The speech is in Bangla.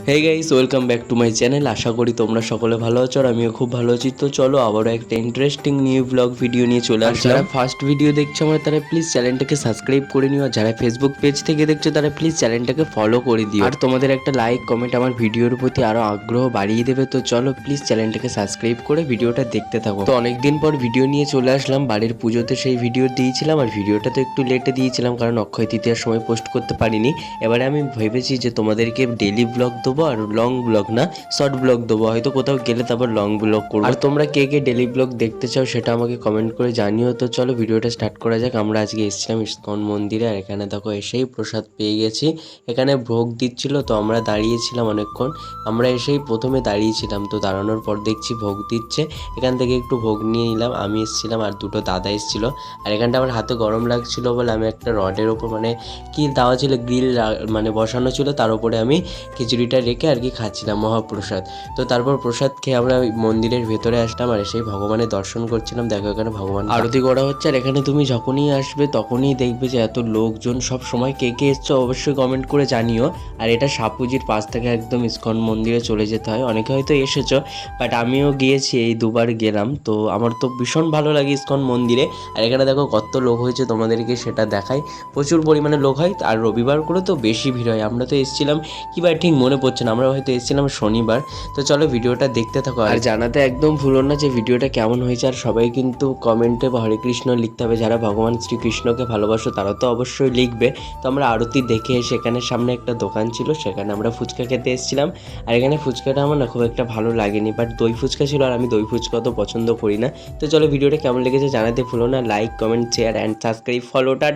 Hey guys, welcome back to my channel. আশা করি তোমরা সকলে ভালো আছো আর আমিও খুব ভালো আছি। তো চলো আবারও একটা ইন্টারেস্টিং নিউ ব্লগ ভিডিও নিয়ে চলে আসলাম। যারা ফার্স্ট ভিডিও দেখছো আমার, তারা প্লিজ চ্যানেলটাকে সাবস্ক্রাইব করে নিও। আর যারা ফেসবুক পেজ থেকে দেখছো তারা প্লিজ চ্যানেলটাকে ফলো করে দিও। আর তোমাদের একটা লাইক কমেন্ট আমার ভিডিওর প্রতি আরো আগ্রহ বাড়িয়ে দেবে। তো চলো প্লিজ চ্যানেলটাকে সাবস্ক্রাইব করে ভিডিওটা দেখতে থাকো। তো অনেকদিন পর ভিডিও নিয়ে চলে আসলাম। বাড়ির পুজোতে সেই ভিডিও দিয়েছিলাম আর ভিডিওটা তো একটু লেটে দিয়েছিলাম কারণ অক্ষয় তৃতীয়ার সময় পোস্ট করতে পারিনি। এবারে আমি ভেবেছি যে তোমাদেরকে ডেলি ব্লগ দেবো আর লং ব্লগ না, শর্ট ব্লগ দেবো। হয়তো কোথাও গেলে তারপর লং ব্লগ করবো। আর তোমরা কে কে ডেলি ব্লগ দেখতে চাও সেটা আমাকে কমেন্ট করে জানিও। তো চলো ভিডিওটা স্টার্ট করা যাক। আমরা আজকে এসেছিলাম ইস্কন মন্দিরে আর এখানে দেখো এসেই প্রসাদ পেয়ে গেছি। এখানে ভোগ দিচ্ছিল তো আমরা দাঁড়িয়েছিলাম অনেকক্ষণ। আমরা এসেই প্রথমে দাঁড়িয়েছিলাম, তো দাঁড়ানোর পর দেখছি ভোগ দিচ্ছে। এখান থেকে একটু ভোগ নিয়ে নিলাম। আমি এসেছিলাম আর দুটো দাদা এসেছিলো। আর এখানটা আমার হাতে গরম লাগছিল বলে আমি একটা রডের ওপর মানে কি দেওয়া ছিল, গ্রিল মানে বসানো ছিল, তার উপরে আমি খিচুড়িটা রেখে আর কি খাচ্ছিলাম মহাপ্রসাদ। তো তারপর প্রসাদ খেয়ে আমরা ওই মন্দিরের ভেতরে আসলাম আর সেই ভগবানের দর্শন করছিলাম। দেখো এখানে ভগবান আরতি করা হচ্ছে। আর এখানে তুমি যখনই আসবে তখনই দেখবে যে এত লোকজন। সব সময় কে কে এসছো অবশ্যই কমেন্ট করে জানিও। আর এটা সাপুজির পাশ থেকে একদম ইস্কন মন্দিরে চলে যেতে হয়। অনেকে হয়তো এসেছো, বাট আমিও গিয়েছি, এই দুবার গেলাম। তো আমার তো ভীষণ ভালো লাগে ইস্কন মন্দিরে। আর এখানে দেখো কত লোক হয়েছে, তোমাদেরকে সেটা দেখাই। প্রচুর পরিমাণে লোক হয় আর রবিবার করে তো বেশি ভিড় হয়। আমরা তো এসেছিলাম কিবার ঠিক মনে পড়ছে না, আমরা হয়তো এসেছিলাম শনিবার। তো চলো ভিডিওটা দেখতে থাকো আর জানাতে একদম ভুলো না যে ভিডিওটা কেমন হয়েছে। আর সবাই কিন্তু কমেন্টে হরে কৃষ্ণ লিখতে হবে। যারা ভগবান শ্রীকৃষ্ণকে ভালোবাসো তারা তো অবশ্যই লিখবে। তো আমরা আরতি দেখে সেখানে সামনে একটা দোকান ছিল, সেখানে আমরা ফুচকা খেতে এসেছিলাম। আর এখানে ফুচকাটা আমার না খুব একটা ভালো লাগেনি, বাট দই ফুচকা ছিল আর আমি দই ফুচকা তো পছন্দ করি না। তো চলো ভিডিওটা কেমন লেগেছে জানাতে ভুলো না। Like comment share and subscribe, ফলোটা।